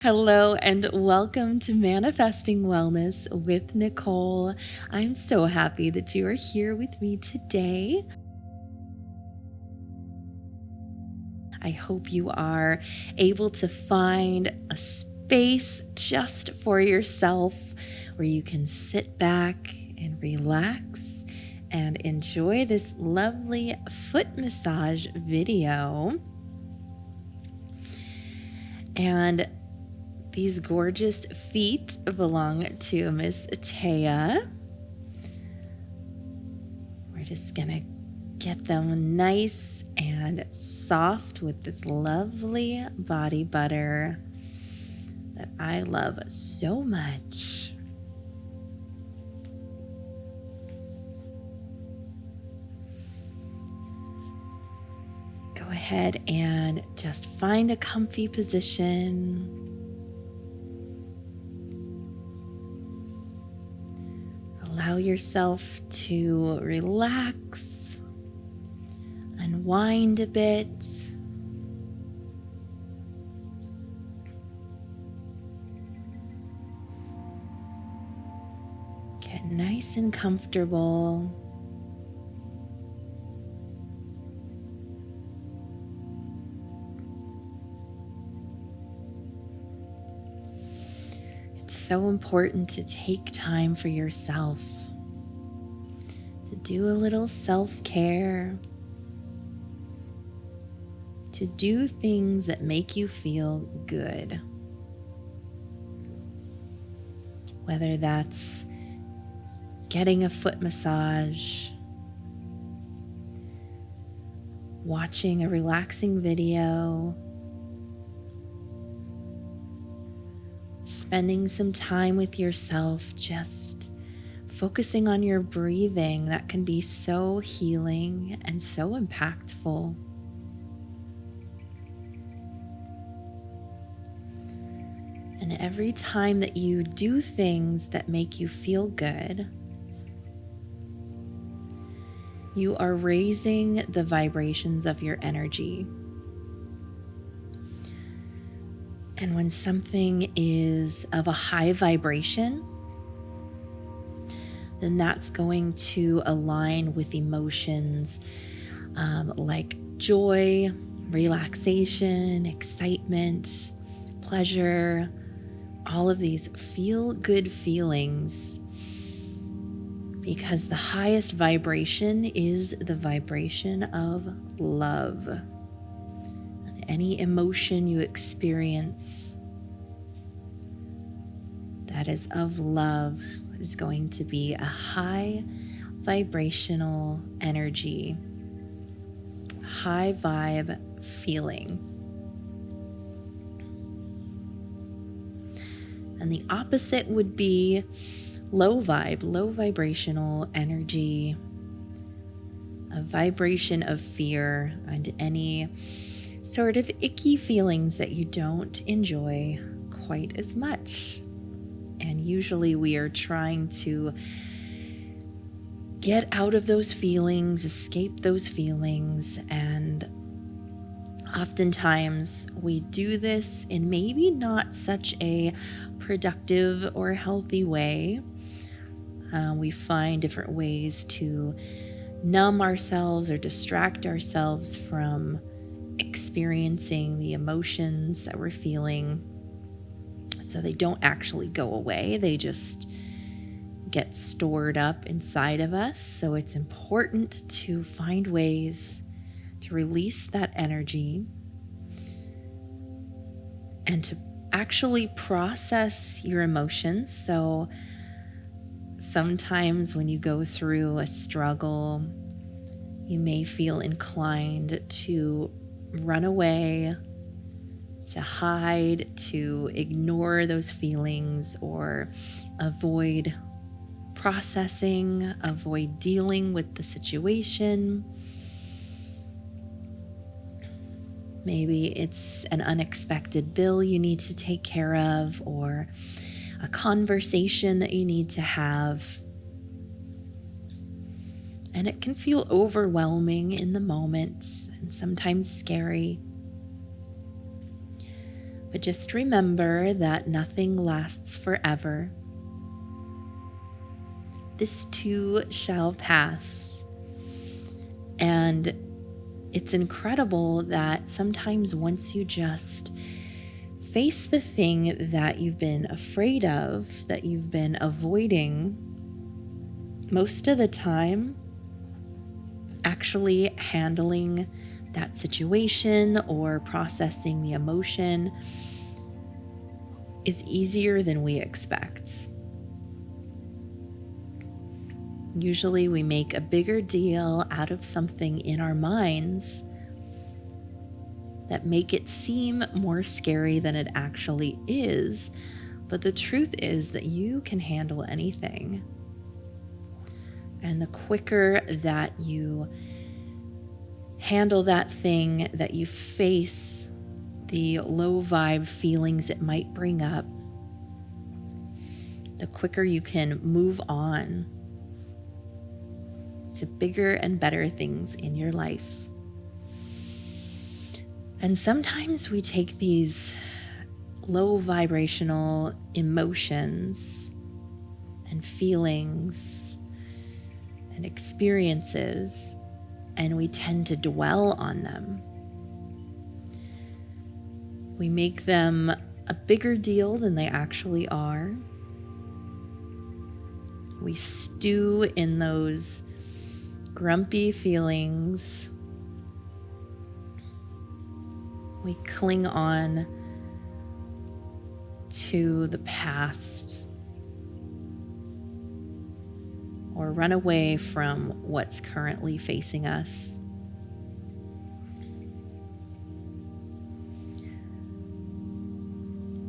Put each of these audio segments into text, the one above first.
Hello and welcome to Manifesting Wellness with Nicole. I'm so happy that you are here with me today. I hope you are able to find a space just for yourself where you can sit back and relax and enjoy this lovely foot massage video. And these gorgeous feet belong to Miss Taya. We're just gonna get them nice and soft with this lovely body butter that I love so much. Go ahead and just find a comfy position. Allow yourself to relax, unwind a bit. Get nice and comfortable. It's so important to take time for yourself, to do a little self-care, to do things that make you feel good. Whether that's getting a foot massage, watching a relaxing video, spending some time with yourself, just focusing on your breathing. That can be so healing and so impactful. And every time that you do things that make you feel good, you are raising the vibrations of your energy. And when something is of a high vibration, then that's going to align with emotions like joy, relaxation, excitement, pleasure, all of these feel-good feelings, because the highest vibration is the vibration of love. Any emotion you experience that is of love is going to be a high vibrational energy, high vibe feeling. And the opposite would be low vibrational energy, a vibration of fear and any sort of icky feelings that you don't enjoy quite as much. And usually we are trying to get out of those feelings, escape those feelings, and oftentimes we do this in maybe not such a productive or healthy way. We find different ways to numb ourselves or distract ourselves from experiencing the emotions that we're feeling, so they don't actually go away. They just get stored up inside of us. So it's important to find ways to release that energy and to actually process your emotions. So sometimes when you go through a struggle, you may feel inclined to run away, to hide, to ignore those feelings, or avoid processing, avoid dealing with the situation. Maybe it's an unexpected bill you need to take care of, or a conversation that you need to have. And it can feel overwhelming in the moment and sometimes scary. But just remember that nothing lasts forever. This too shall pass. And it's incredible that sometimes once you just face the thing that you've been afraid of, that you've been avoiding, most of the time, actually handling that situation or processing the emotion is easier than we expect. Usually we make a bigger deal out of something in our minds that make it seem more scary than it actually is. But the truth is that you can handle anything. And the quicker that you handle that thing, that you face the low vibe feelings it might bring up, the quicker you can move on to bigger and better things in your life. And sometimes we take these low vibrational emotions and feelings and experiences, and we tend to dwell on them. We make them a bigger deal than they actually are. We stew in those grumpy feelings. We cling on to the past or run away from what's currently facing us.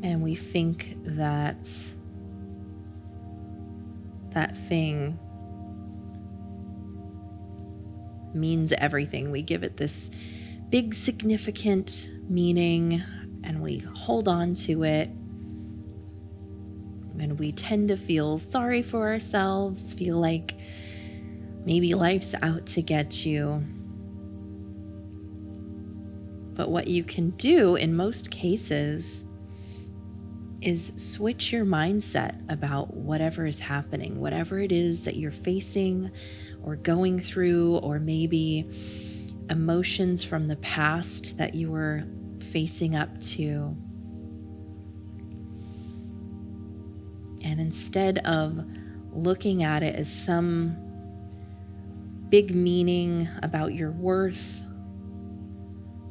And we think that that thing means everything. We give it this big significant meaning and we hold on to it. And we tend to feel sorry for ourselves, feel like maybe life's out to get you. But what you can do in most cases is switch your mindset about whatever is happening, whatever it is that you're facing or going through, or maybe emotions from the past that you were facing up to. And instead of looking at it as some big meaning about your worth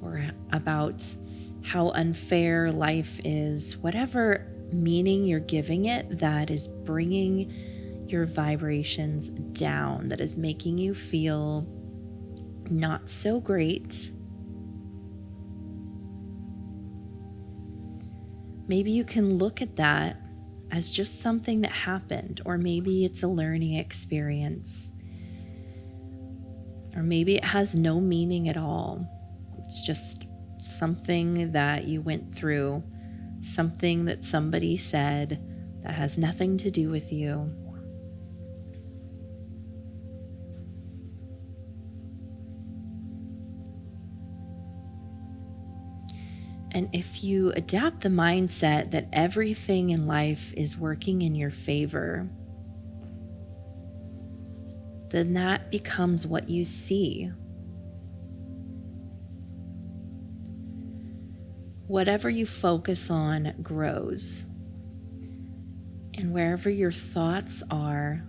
or about how unfair life is, whatever meaning you're giving it that is bringing your vibrations down, that is making you feel not so great, maybe you can look at that as just something that happened, or maybe it's a learning experience, or maybe it has no meaning at all. It's just something that you went through, something that somebody said that has nothing to do with you. And if you adapt the mindset that everything in life is working in your favor, then that becomes what you see. Whatever you focus on grows. And wherever your thoughts are,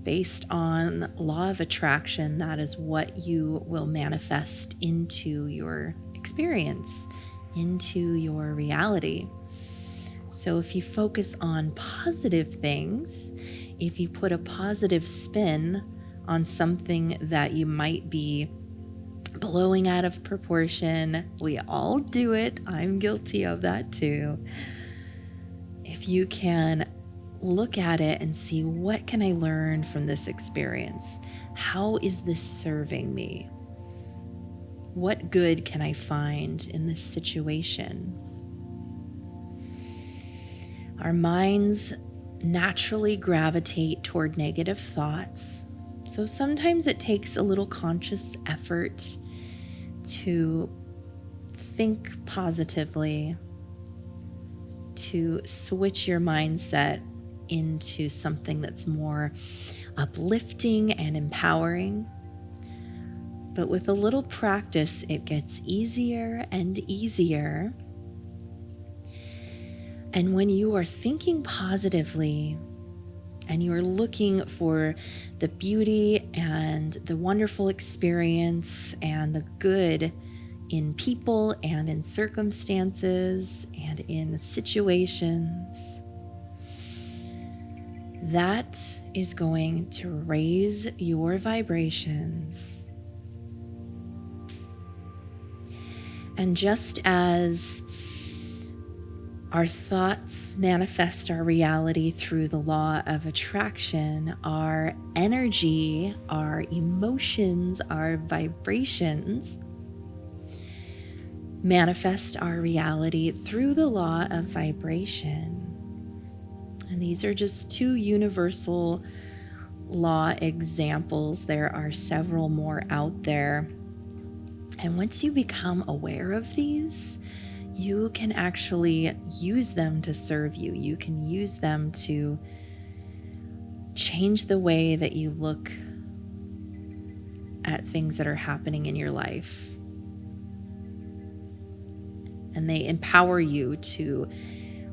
based on law of attraction, that is what you will manifest into your experience, into your reality. So if you focus on positive things, if you put a positive spin on something that you might be blowing out of proportion, we all do it. I'm guilty of that too. If you can look at it and see, what can I learn from this experience? How is this serving me? What good can I find in this situation? Our minds naturally gravitate toward negative thoughts. So sometimes it takes a little conscious effort to think positively, to switch your mindset into something that's more uplifting and empowering. But with a little practice, it gets easier and easier. And when you are thinking positively and you're looking for the beauty and the wonderful experience and the good in people and in circumstances and in situations, that is going to raise your vibrations. And just as our thoughts manifest our reality through the law of attraction, our energy, our emotions, our vibrations manifest our reality through the law of vibration. And these are just two universal law examples. There are several more out there. And once you become aware of these, you can actually use them to serve you. You can use them to change the way that you look at things that are happening in your life. And they empower you to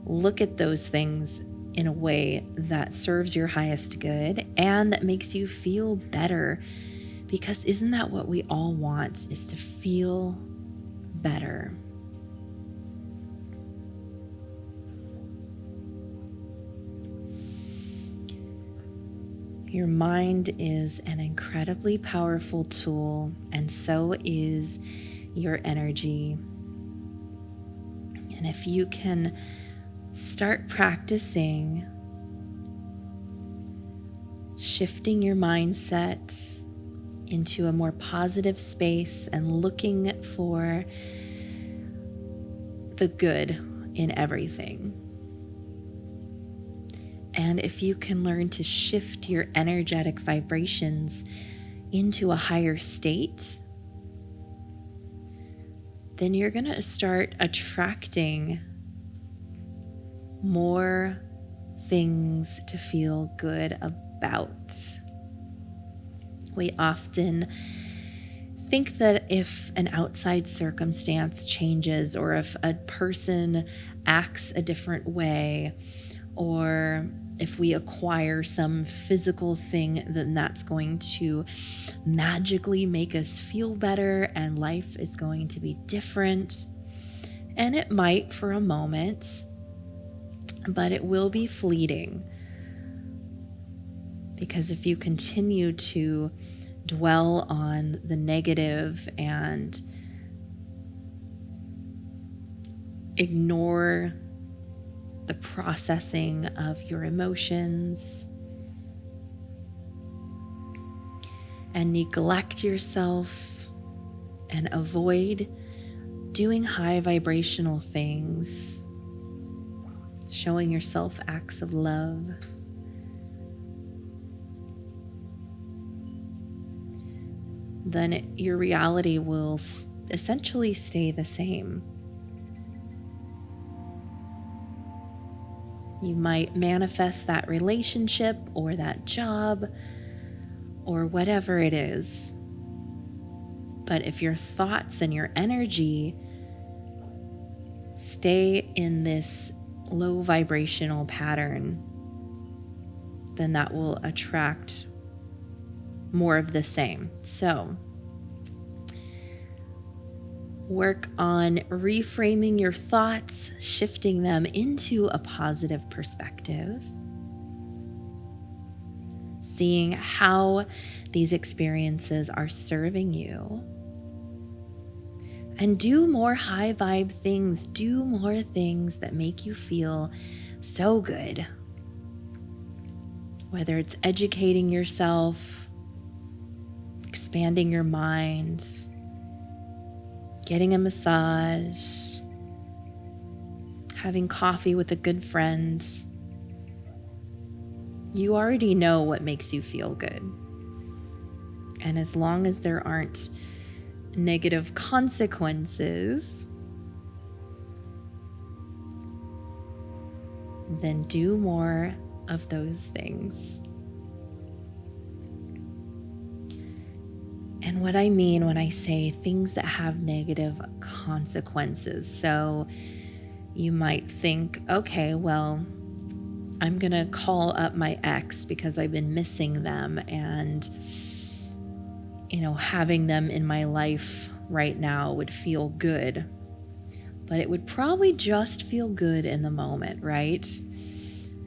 look at those things in a way that serves your highest good and that makes you feel better. Because isn't that what we all want, is to feel better? Your mind is an incredibly powerful tool, and so is your energy. And if you can start practicing shifting your mindset into a more positive space and looking for the good in everything. And if you can learn to shift your energetic vibrations into a higher state, then you're going to start attracting more things to feel good about. We often think that if an outside circumstance changes, or if a person acts a different way, or if we acquire some physical thing, then that's going to magically make us feel better and life is going to be different. And it might for a moment, but it will be fleeting. Because if you continue to dwell on the negative and ignore the processing of your emotions and neglect yourself and avoid doing high vibrational things, showing yourself acts of love, then your reality will essentially stay the same. You might manifest that relationship or that job or whatever it is. But if your thoughts and your energy stay in this low vibrational pattern, then that will attract more of the same. So work on reframing your thoughts, shifting them into a positive perspective, seeing how these experiences are serving you, and do more high vibe things. Do more things that make you feel so good. Whether it's educating yourself, expanding your mind, getting a massage, having coffee with a good friend. You already know what makes you feel good. And as long as there aren't negative consequences, then do more of those things. And what I mean when I say things that have negative consequences. So you might think, okay, well, I'm going to call up my ex because I've been missing them, and, having them in my life right now would feel good. But it would probably just feel good in the moment, right?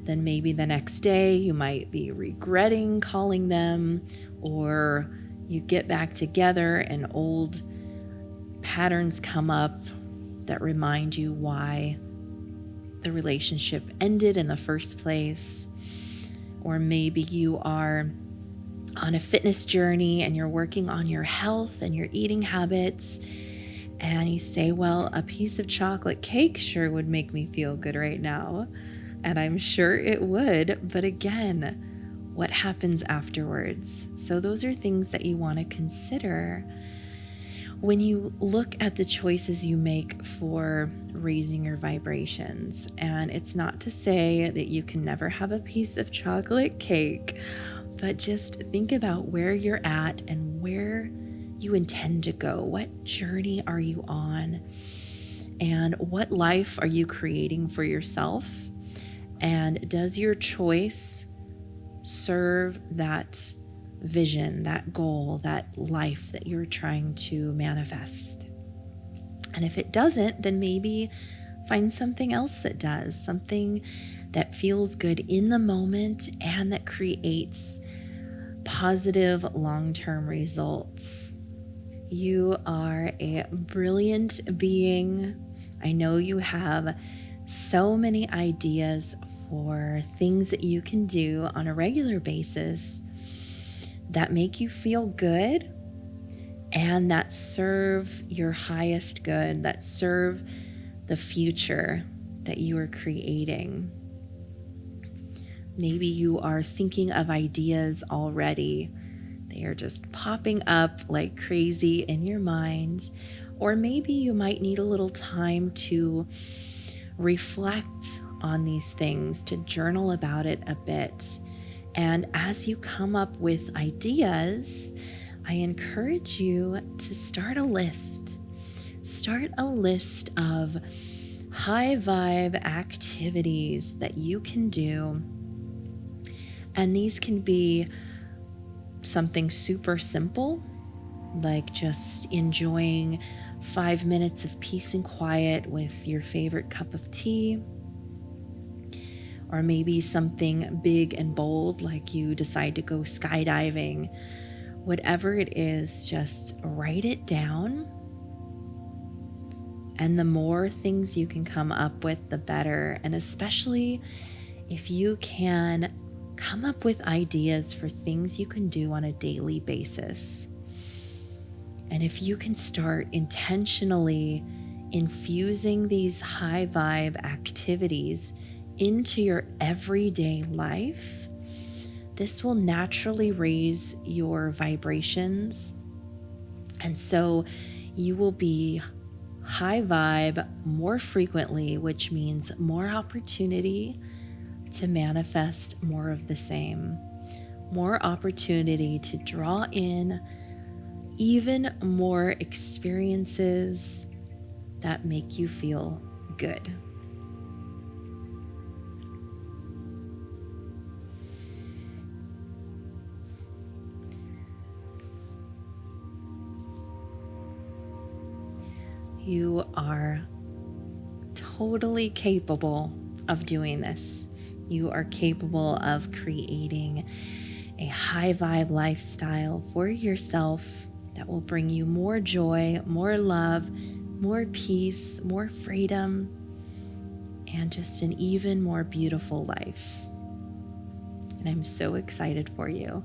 Then maybe the next day you might be regretting calling them, or you get back together and old patterns come up that remind you why the relationship ended in the first place. Or maybe you are on a fitness journey and you're working on your health and your eating habits, and you say, well, a piece of chocolate cake sure would make me feel good right now. And I'm sure it would, but again, what happens afterwards? So those are things that you want to consider when you look at the choices you make for raising your vibrations. And it's not to say that you can never have a piece of chocolate cake, but just think about where you're at and where you intend to go. What journey are you on? And what life are you creating for yourself? And does your choice serve that vision, that goal, that life that you're trying to manifest? And if it doesn't, then maybe find something else that does, something that feels good in the moment and that creates positive long-term results. You are a brilliant being. I know you have so many ideas for things that you can do on a regular basis that make you feel good and that serve your highest good, that serve the future that you are creating. Maybe you are thinking of ideas already. They are just popping up like crazy in your mind. Or maybe you might need a little time to reflect on these things, to journal about it a bit. And as you come up with ideas, I encourage you to start a list. Start a list of high vibe activities that you can do. And these can be something super simple, like just enjoying 5 minutes of peace and quiet with your favorite cup of tea. Or maybe something big and bold, like you decide to go skydiving. Whatever it is, just write it down. And the more things you can come up with, the better. And especially if you can come up with ideas for things you can do on a daily basis. And if you can start intentionally infusing these high vibe activities into your everyday life, this will naturally raise your vibrations. And so you will be high vibe more frequently, which means more opportunity to manifest more of the same, more opportunity to draw in even more experiences that make you feel good. You are totally capable of doing this. You are capable of creating a high vibe lifestyle for yourself that will bring you more joy, more love, more peace, more freedom, and just an even more beautiful life. And I'm so excited for you.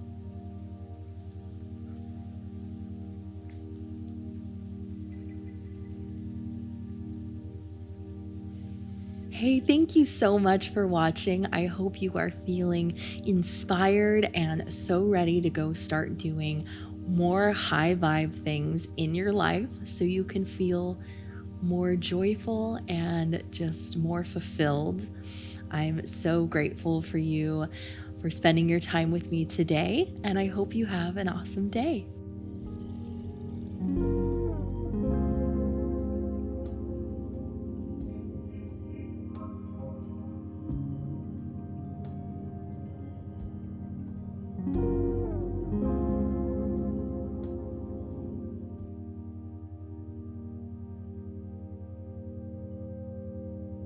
Hey, thank you so much for watching. I hope you are feeling inspired and so ready to go start doing more high vibe things in your life so you can feel more joyful and just more fulfilled. I'm so grateful for you for spending your time with me today, and I hope you have an awesome day.